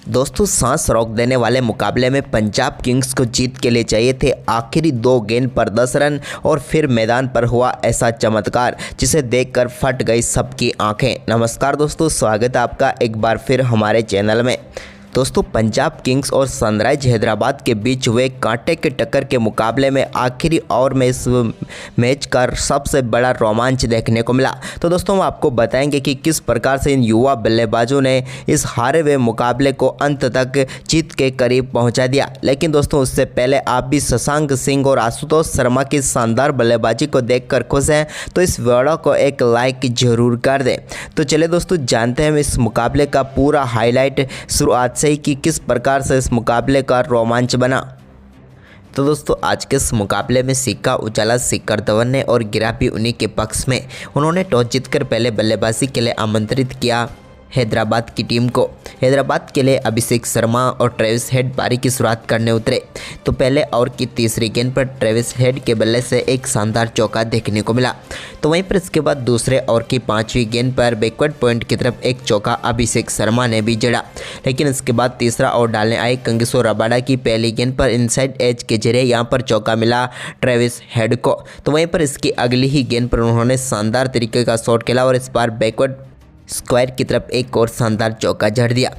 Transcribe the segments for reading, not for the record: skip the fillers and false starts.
दोस्तों सांस रोक देने वाले मुकाबले में पंजाब किंग्स को जीत के लिए चाहिए थे आखिरी 2 गेंद पर 10 रन और फिर मैदान पर हुआ ऐसा चमत्कार जिसे देखकर फट गई सबकी आंखें। नमस्कार दोस्तों, स्वागत है आपका एक बार फिर हमारे चैनल में। दोस्तों पंजाब किंग्स और सनराइज हैदराबाद के बीच हुए कांटे के टक्कर के मुकाबले में आखिरी ओवर में इस मैच का सबसे बड़ा रोमांच देखने को मिला। तो दोस्तों हम आपको बताएंगे कि किस प्रकार से इन युवा बल्लेबाजों ने इस हारे हुए मुकाबले को अंत तक जीत के करीब पहुंचा दिया। लेकिन दोस्तों उससे पहले आप भी शशांक सिंह और आशुतोष शर्मा की शानदार बल्लेबाजी को देखकर खुश हैं तो इस वीडियो को एक लाइक जरूर कर दें। तो चलिए दोस्तों जानते हैं इस मुकाबले का पूरा हाईलाइट शुरुआत से ही कि किस प्रकार से इस मुकाबले का रोमांच बना। तो दोस्तों आज के इस मुकाबले में सिक्का उछाला शिखर धवन ने और गिरा भी उन्हीं के पक्ष में। उन्होंने टॉस जीतकर पहले बल्लेबाजी के लिए आमंत्रित किया हैदराबाद की टीम को। हैदराबाद के लिए अभिषेक शर्मा और ट्रेविस हेड पारी की शुरुआत करने उतरे तो पहले ओवर की तीसरी गेंद पर ट्रेविस हेड के बल्ले से एक शानदार चौका देखने को मिला। तो वहीं पर इसके बाद दूसरे ओवर की 5वीं गेंद पर बैकवर्ड पॉइंट की तरफ एक चौका अभिषेक शर्मा ने भी जड़ा। लेकिन इसके बाद तीसरा ओवर डालने आए कंगिसो रबाडा की पहली गेंद पर इनसाइड एज के जरिए यहाँ पर चौका मिला ट्रेविस हेड को। तो वहीं पर इसकी अगली ही गेंद पर उन्होंने शानदार तरीके का शॉट खेला और इस बार बैकवर्ड स्क्वायर की तरफ एक और शानदार चौका जड़ दिया।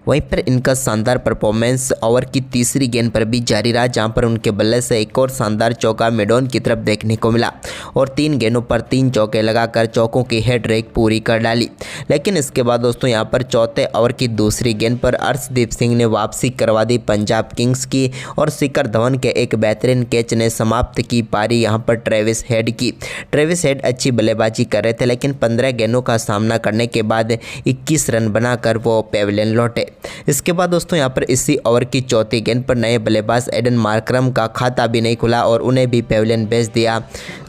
वहीं पर इनका शानदार परफॉर्मेंस ओवर की तीसरी गेंद पर भी जारी रहा जहां पर उनके बल्ले से एक और शानदार चौका मिडॉन की तरफ देखने को मिला और 3 गेंदों पर 3 चौके लगाकर चौकों की हेड रेक पूरी कर डाली। लेकिन इसके बाद दोस्तों यहां पर चौथे ओवर की दूसरी गेंद पर अर्शदीप सिंह ने वापसी करवा दी पंजाब किंग्स की और शिखर धवन के एक बेहतरीन कैच ने समाप्त की पारी यहां पर ट्रेविस हेड की। ट्रेविस हेड अच्छी बल्लेबाजी कर रहे थे लेकिन 15 गेंदों का सामना करने के बाद 21 रन बनाकर वो पेविलियन लौटे। इसके बाद दोस्तों यहां पर इसी ओवर की चौथी गेंद पर नए बल्लेबाज एडन मार्करम का खाता भी नहीं खुला और उन्हें भी पेविलियन भेज दिया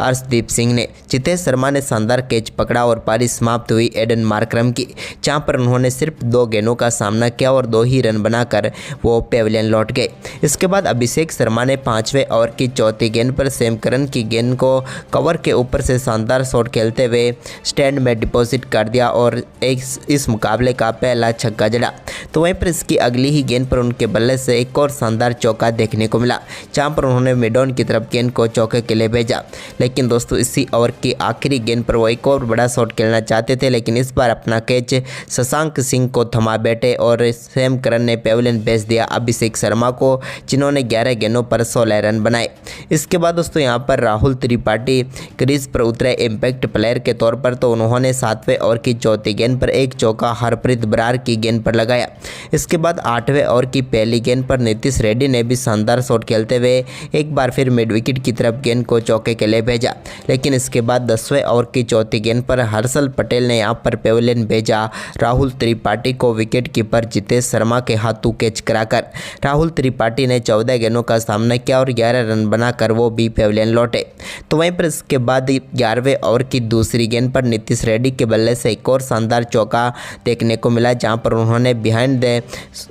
अर्शदीप सिंह ने। जितेश शर्मा ने शानदार कैच पकड़ा और पारी समाप्त हुई एडन मार्करम की जहां पर उन्होंने सिर्फ 2 गेंदों का सामना किया और 2 ही रन बनाकर वो पेविलियन लौट गए। इसके बाद अभिषेक शर्मा ने 5वें ओवर की चौथी गेंद पर सैम करन की गेंद को कवर के ऊपर से शानदार शॉट खेलते हुए स्टैंड में डिपॉजिट कर दिया और इस मुकाबले का पहला छक्का जड़ा। तो वहीं पर इसकी अगली ही गेंद पर उनके बल्ले से एक और शानदार चौका देखने को मिला जहां पर उन्होंने मिडॉन की तरफ गेंद को चौके के लिए भेजा। लेकिन दोस्तों इसी ओवर की आखिरी गेंद पर वो एक और बड़ा शॉट खेलना चाहते थे लेकिन इस बार अपना कैच शशांक सिंह को थमा बैठे और सैम करन ने पेविलियन भेज दिया अभिषेक शर्मा को जिन्होंने 11 गेंदों पर 16 रन बनाए। इसके बाद दोस्तों यहाँ पर राहुल त्रिपाठी क्रीज पर उतरे इम्पैक्ट प्लेयर के तौर पर तो उन्होंने 7वें ओवर की चौथी गेंद पर एक चौका हरप्रीत बरार की गेंद पर लगाया। इसके बाद 8वें ओवर की पहली गेंद पर नीतीश रेड्डी ने भी शानदार शॉट खेलते हुए एक बार फिर मिड विकेट की तरफ गेंद को चौके के लिए भेजा। लेकिन इसके बाद 10वें ओवर की चौथी गेंद पर हर्षल पटेल ने यहां पर पेविलियन भेजा राहुल त्रिपाठी को विकेट कीपर जितेश शर्मा के हाथों कैच कराकर। राहुल त्रिपाठी ने 14 गेंदों का सामना किया और 11 रन बनाकर वो भी पेविलियन लौटे। तो वहीं पर इसके बाद 11वें ओवर की दूसरी गेंद पर नीतीश रेड्डी के बल्ले से एक और शानदार चौका देखने को मिला जहां पर उन्होंने बिहाइंड द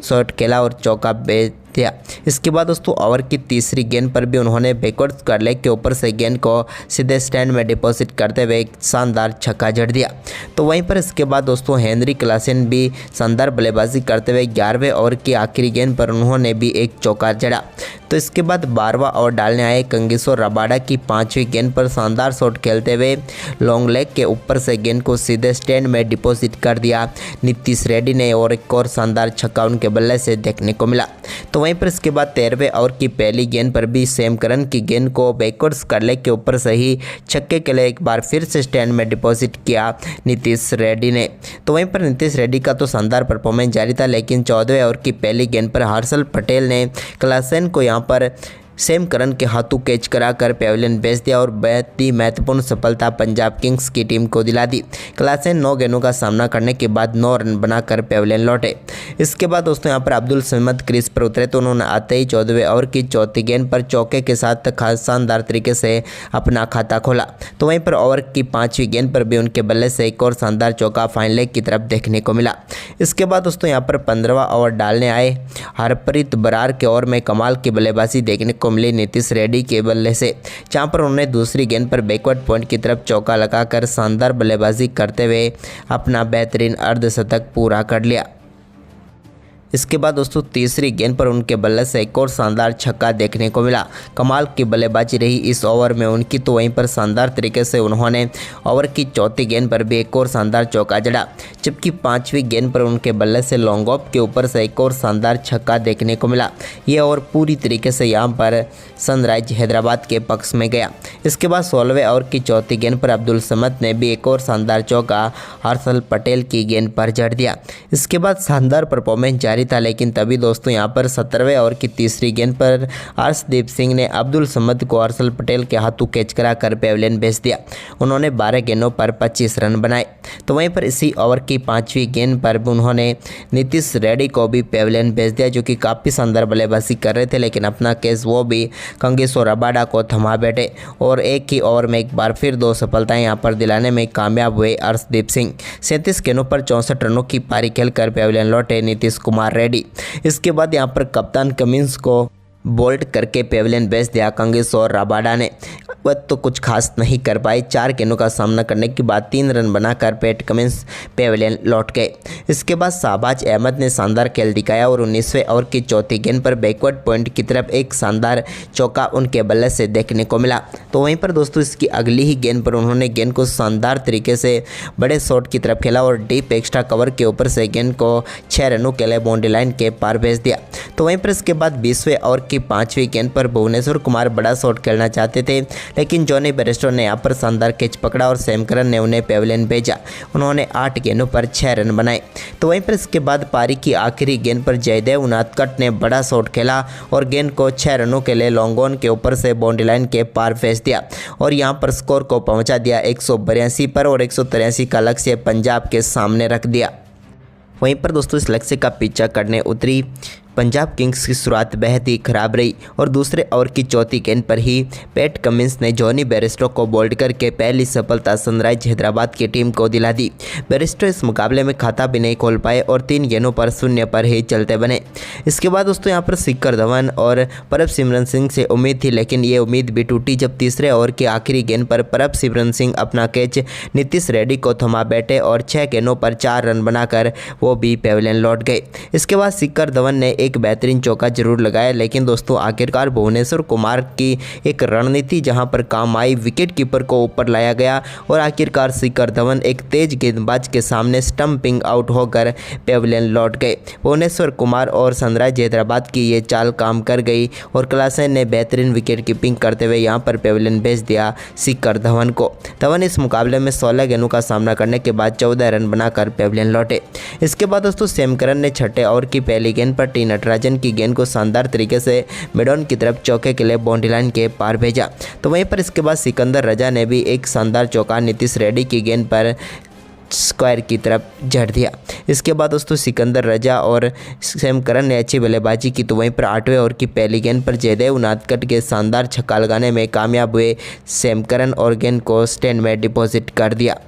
शॉट खेला और चौका भेज दिया। इसके बाद दोस्तों ओवर की तीसरी गेंद पर भी उन्होंने बैकवर्ड स्क्वायर लेग के ऊपर से गेंद को सीधे स्टैंड में डिपॉजिट करते हुए एक शानदार छक्का जड़ दिया। तो वहीं पर इसके बाद दोस्तों हेनरी क्लासेन भी शानदार बल्लेबाजी करते हुए 11वें ओवर की आखिरी गेंद पर उन्होंने भी एक चौका जड़ा। तो इसके बाद 12वां ओवर डालने आए कंगिसो रबाडा की 5वीं गेंद पर शानदार शॉट खेलते हुए लॉन्ग लेग के ऊपर से गेंद को सीधे स्टैंड में डिपॉजिट कर दिया नीतीश रेड्डी ने और एक और शानदार छक्का उनके बल्ले से देखने को मिला। तो वहीं पर इसके बाद 13वें ओवर की पहली गेंद पर भी सैम करन की गेंद को बैकवर्ड स्क्वायर लेग के ऊपर से ही छक्के के लिए एक बार फिर से स्टैंड में डिपॉजिट किया नीतीश रेड्डी ने। तो वहीं पर नीतीश रेड्डी का तो शानदार परफॉर्मेंस जारी था लेकिन 14वें ओवर की पहली गेंद पर हर्षल पटेल ने क्लासेन को यहाँ पर सैम करन के हाथों कैच कराकर पेविलियन भेज दिया और बेहद ही महत्वपूर्ण सफलता पंजाब किंग्स की टीम को दिला दी। क्लासेन 9 गेंदों का सामना करने के बाद 9 रन बनाकर पेविलियन लौटे। इसके बाद दोस्तों यहाँ पर अब्दुल समद क्रीज पर उतरे तो उन्होंने आते ही 14वें ओवर की चौथी गेंद पर चौके के साथ शानदार तरीके से अपना खाता खोला। तो वहीं पर ओवर की 5वीं गेंद पर भी उनके बल्ले से एक और शानदार चौका फाइन लेग की तरफ देखने को मिला। इसके बाद दोस्तों यहाँ पर 15वां ओवर डालने आए हरप्रीत बरार के ओवर में कमाल की बल्लेबाजी देखने को मिली नीतीश रेड्डी के बल्ले से जहां पर उन्होंने दूसरी गेंद पर बैकवर्ड पॉइंट की तरफ चौका लगाकर शानदार बल्लेबाजी करते हुए अपना बेहतरीन अर्धशतक पूरा कर लिया। इसके बाद दोस्तों तीसरी गेंद पर उनके बल्ले से एक और शानदार छक्का देखने को मिला। कमाल की बल्लेबाजी रही इस ओवर में उनकी, तो वहीं पर शानदार तरीके से उन्होंने ओवर की चौथी गेंद पर भी एक और शानदार चौका जड़ा, जबकि पांचवी गेंद पर उनके बल्ले से लॉन्ग ऑफ के ऊपर से एक और शानदार छक्का देखने को मिला। ये ओवर पूरी तरीके से यहाँ पर सनराइज हैदराबाद के पक्ष में गया। इसके बाद 16वें ओवर की चौथी गेंद पर अब्दुल समद ने भी एक और शानदार चौका हर्षल पटेल की गेंद पर जड़ दिया। इसके बाद शानदार परफॉर्मेंस जारी था, लेकिन तभी दोस्तों यहाँ पर 17वें ओवर की तीसरी गेंद पर अर्शदीप सिंह ने अब्दुल समद को हर्षल पटेल के हाथों कैच कराकर पेविलियन भेज दिया। उन्होंने 12 गेंदों पर 25 रन बनाए। तो वहीं पर इसी ओवर की पांचवी गेंद पर उन्होंने नीतीश रेड्डी को भी पेविलियन भेज दिया, जो कि काफ़ी शानदार बल्लेबाजी कर रहे थे, लेकिन अपना केस वो भी कांगेश्वर रबाडा को थमा बैठे और एक ही ओवर में एक बार फिर 2 सफलताएं यहां पर दिलाने में कामयाब हुए अर्शदीप सिंह। 37 गेंदों पर 64 रनों की पारी खेलकर पेविलियन लौटे नीतीश कुमार रेड्डी। इसके बाद यहां पर कप्तान कमिंस को बोल्ट करके पेविलियन भेज दिया कांगेश्वर रबाडा ने। वह तो कुछ खास नहीं कर पाए। 4 गेंदों का सामना करने के बाद 3 रन बनाकर पैट कमिंस पेविलियन लौट गए। इसके बाद शाहबाज अहमद ने शानदार खेल दिखाया और 19वें ओवर की चौथी गेंद पर बैकवर्ड पॉइंट की तरफ एक शानदार चौका उनके बल्ले से देखने को मिला। तो वहीं पर दोस्तों इसकी अगली ही गेंद पर उन्होंने गेंद को शानदार तरीके से बड़े शॉट की तरफ खेला और डीप एक्स्ट्रा कवर के ऊपर से गेंद को 6 रनों के लिए बाउंड्री लाइन के पार भेज दिया। तो वहीं पर इसके बाद 20वें ओवर की 5वीं गेंद पर भुवनेश्वर कुमार बड़ा शॉट खेलना चाहते थे, लेकिन जॉनी बेयरस्टो ने यहाँ पर शानदार कैच पकड़ा और सैम करन ने उन्हें पेविलियन भेजा। उन्होंने 8 गेंदों पर 6 रन बनाए। तो वहीं पर इसके बाद पारी की आखिरी गेंद पर जयदेव उनादकट ने बड़ा शॉट खेला और गेंद को 6 रनों के लिए लॉन्ग ऑन के ऊपर से बाउंड्री लाइन के पार भेज दिया और यहाँ पर स्कोर को पहुँचा दिया 182 पर और 183 का लक्ष्य पंजाब के सामने रख दिया। वहीं पर दोस्तों इस लक्ष्य का पीछा करने उतरी पंजाब किंग्स की शुरुआत बेहद ही खराब रही और दूसरे ओवर की चौथी गेंद पर ही पैट कमिंस ने जॉनी बेयरस्टो को बोल्ड करके पहली सफलता सनराइज हैदराबाद की टीम को दिला दी। बेयरस्टो इस मुकाबले में खाता भी नहीं खोल पाए और 3 गेंदों पर 0 पर ही चलते बने। इसके बाद दोस्तों यहाँ पर शिखर धवन और परमसिमरन सिंह से उम्मीद थी, लेकिन ये उम्मीद भी टूटी जब तीसरे ओवर की आखिरी गेंद पर परमसिमरन सिंह अपना कैच नीतीश रेड्डी को थमा बैठे और 6 गेंदों पर 4 रन बनाकर वो भी पेविलियन लौट गए। इसके बाद शिखर धवन ने एक बेहतरीन चौका जरूर लगाया, लेकिन दोस्तों आखिरकार भुवनेश्वर कुमार की एक रणनीति जहां पर काम आई, विकेट कीपर को ऊपर लाया गया और आखिरकार शिखर धवन एक तेज गेंदबाज के सामने स्टंपिंग आउट होकर पेविलियन लौट गए। भुवनेश्वर कुमार और सनराइज हैदराबाद की ये चाल काम कर गई और क्लासेन ने बेहतरीन विकेट कीपिंग करते हुए यहां पर पेविलियन भेज दिया शिखर धवन को। धवन इस मुकाबले में 16 गेंदों का सामना करने के बाद 14 रन बनाकर पेविलियन लौटे। इसके बाद दोस्तों सैम करन ने 6ठे ओवर की पहली गेंद पर टी नटराजन की गेंद को शानदार तरीके से मिडॉन की तरफ चौके के लिए बाउंड्री लाइन के पार भेजा। तो वहीं पर इसके बाद सिकंदर रजा ने भी एक शानदार चौका नीतीश रेड्डी की गेंद पर स्क्वायर की तरफ जड़ दिया। इसके बाद दोस्तों सिकंदर रजा और सैम करन ने अच्छी बल्लेबाजी की। तो वहीं पर 8वें ओवर की पहली गेंद पर जयदेव उनादकट के शानदार छक्का लगाने में कामयाब हुए सैम करन और गेंद को स्टैंड में डिपॉजिट कर दिया।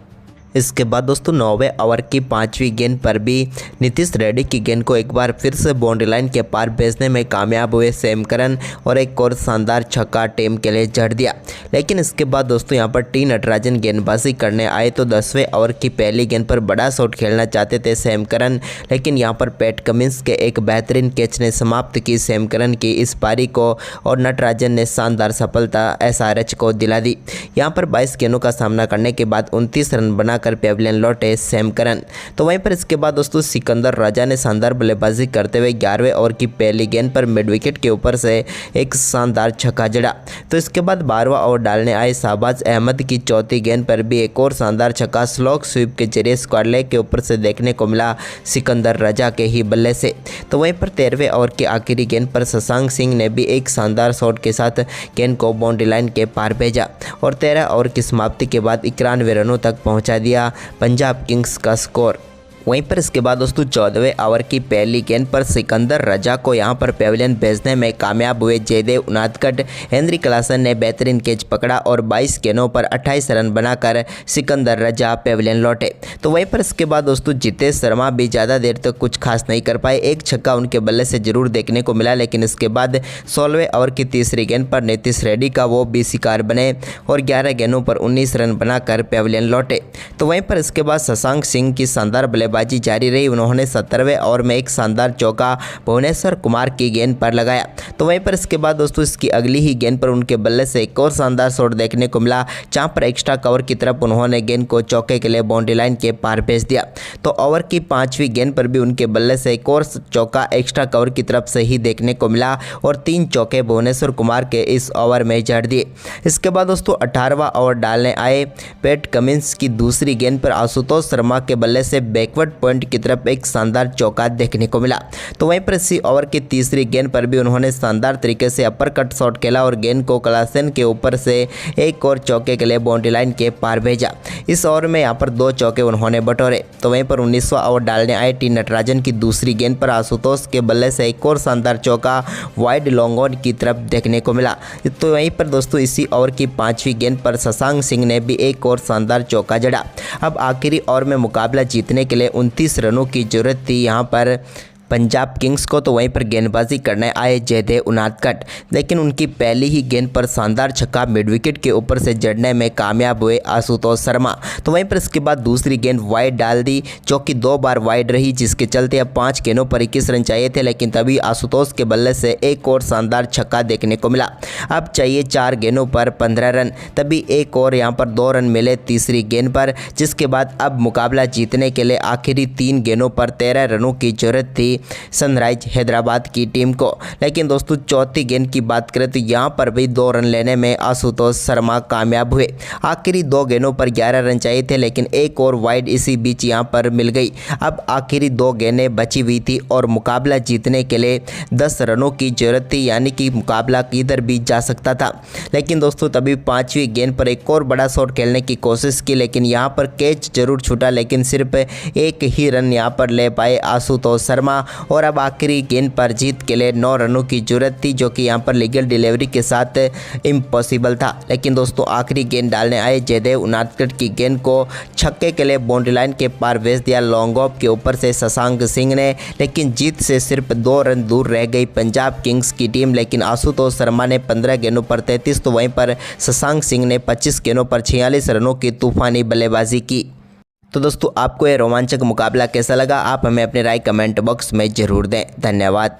इसके बाद दोस्तों 9वें ओवर की 5वीं गेंद पर भी नीतीश रेड्डी की गेंद को एक बार फिर से बाउंड्री लाइन के पार भेजने में कामयाब हुए सैम करन और एक और शानदार छक्का टीम के लिए जड़ दिया। लेकिन इसके बाद दोस्तों यहां पर टी नटराजन गेंदबाजी करने आए तो 10वें ओवर की पहली गेंद पर बड़ा शॉट खेलना चाहते थे सैम करन, लेकिन यहां पर पैट कमिंस के एक बेहतरीन कैच ने समाप्त की सैम करन की इस पारी को और नटराजन ने शानदार सफलता SRH को दिला दी। यहां पर 22 गेंदों का सामना करने के बाद 29 रन बना कर पेविलियन लौटे सैम करन। तो वहीं पर इसके बाद दोस्तों सिकंदर राजा ने शानदार बल्लेबाजी करते हुए 11वें ओवर की पहली गेंद पर मिड विकेट के ऊपर से एक शानदार छक्का जड़ा। तो इसके बाद 12वां ओवर डालने आए शाहबाज अहमद की चौथी गेंद पर भी एक और शानदार छक्का स्लॉग स्वीप के जरिए स्क्वायर लेग के ऊपर से देखने को मिला सिकंदर राजा के ही बल्ले से। तो वहीं पर 13वें ओवर की आखिरी गेंद पर शशांक सिंह ने भी एक शानदार शॉट के साथ गेंद को बाउंड्री लाइन के पार भेजा और 13 ओवर की समाप्ति के बाद 91 रनों तक पहुंचा दिया पंजाब किंग्स का स्कोर। वहीं पर इसके बाद दोस्तों 14वें ओवर की पहली गेंद पर सिकंदर रजा को यहां पर पेविलियन भेजने में कामयाब हुए जयदेव उनादकट। हेनरी क्लासन ने बेहतरीन कैच पकड़ा और 22 गेंदों पर 28 रन बनाकर सिकंदर रजा पेविलियन लौटे। तो वहीं पर इसके बाद दोस्तों जितेश शर्मा भी ज़्यादा देर तक कुछ खास नहीं कर पाए। एक छक्का उनके बल्ले से जरूर देखने को मिला, लेकिन इसके बाद 16वें ओवर की तीसरी गेंद पर नीतीश रेड्डी का वो भी शिकार बने और 11 गेंदों पर 19 रन बनाकर पेविलियन लौटे। तो वहीं पर इसके बाद शशांक सिंह की शानदार बल्लेबाजी बल्लेबाजी जारी रही। उन्होंने 17वें ओवर में एक शानदार चौका भुवनेश्वर कुमार की गेंद पर लगाया। तो वहीं पर इसके बाद दोस्तों इसकी अगली ही गेंद पर उनके बल्ले से एक और शानदार शॉट देखने को मिला, जहां पर एक्स्ट्रा कवर की तरफ उन्होंने गेंद को चौके के लिए बाउंड्री लाइन के पार भेज दिया। तो ओवर की 5वीं गेंद पर भी उनके बल्ले से एक और चौका एक्स्ट्रा कवर की तरफ से ही देखने को मिला और 3 चौके भुवनेश्वर कुमार के इस ओवर में जड़ दिए। इसके बाद दोस्तों 18वां ओवर डालने आए पैट कमिंस की दूसरी गेंद पर आशुतोष शर्मा के बल्ले से बैकवर्ड पॉइंट की तरफ एक शानदार चौका देखने को मिला। तो वहीं पर इसी ओवर की तीसरी गेंद पर भी उन्होंने शानदार तरीके से अपर कट शॉट खेला और गेंद को क्लासन के ऊपर से एक और चौके के लिए बाउंड्री लाइन के पार भेजा। इस ओवर में यहाँ पर 2 चौके उन्होंने बटोरे। तो वहीं पर 19वां ओवर डालने आए टी नटराजन की दूसरी गेंद पर आशुतोष के बल्ले से एक और शानदार चौका वाइड लॉन्ग ऑन की तरफ देखने को मिला। तो वहीं पर दोस्तों इसी ओवर की 5वीं गेंद पर शशांक सिंह ने भी एक और शानदार चौका जड़ा। अब आखिरी ओवर में मुकाबला जीतने के लिए 29 रनों की जरूरत थी यहाँ पर पंजाब किंग्स को। तो वहीं पर गेंदबाजी करने आए जयदेव उनादकट, लेकिन उनकी पहली ही गेंद पर शानदार छक्का मिड विकेट के ऊपर से जड़ने में कामयाब हुए आशुतोष शर्मा। तो वहीं पर इसके बाद दूसरी गेंद वाइड डाल दी, जो कि 2 बार वाइड रही, जिसके चलते अब 5 गेंदों पर 21 रन चाहिए थे, लेकिन तभी आशुतोष के बल्ले से एक और शानदार छक्का देखने को मिला। अब चाहिए 4 गेंदों पर 15 रन, तभी एक और यहाँ पर 2 रन मिले तीसरी गेंद पर, जिसके बाद अब मुकाबला जीतने के लिए आखिरी 3 गेंदों पर 13 रनों की जरूरत थी सनराइज हैदराबाद की टीम को। लेकिन दोस्तों चौथी गेंद की बात करें तो यहाँ पर भी 2 रन लेने में आशुतोष शर्मा कामयाब हुए। आखिरी 2 गेंदों पर 11 रन चाहिए थे, लेकिन एक और वाइड इसी बीच यहाँ पर मिल गई। अब आखिरी 2 गेंदें बची हुई थी और मुकाबला जीतने के लिए 10 रनों की जरूरत थी, यानी कि मुकाबला किधर भी जा सकता था। लेकिन दोस्तों तभी 5वीं गेंद पर एक और बड़ा शॉट खेलने की कोशिश की, लेकिन यहाँ पर कैच जरूर छूटा, लेकिन सिर्फ एक ही रन यहाँ पर ले पाए आशुतोष शर्मा। और अब आखिरी गेंद पर जीत के लिए 9 रनों की जरूरत थी, जो कि यहाँ पर लीगल डिलीवरी के साथ इम्पॉसिबल था। लेकिन दोस्तों आखिरी गेंद डालने आए जयदेव उनादकट की गेंद को छक्के के लिए बाउंड्री लाइन के पार भेज दिया लॉन्ग ऑफ के ऊपर से शशांक सिंह ने, लेकिन जीत से सिर्फ 2 रन दूर रह गई पंजाब किंग्स की टीम। लेकिन आशुतोष शर्मा ने 15 गेंदों पर 33, तो वहीं पर शशांक सिंह ने 25 गेंदों पर 46 रनों की तूफानी बल्लेबाजी की। तो दोस्तों आपको यह रोमांचक मुकाबला कैसा लगा, आप हमें अपनी राय कमेंट बॉक्स में ज़रूर दें। धन्यवाद।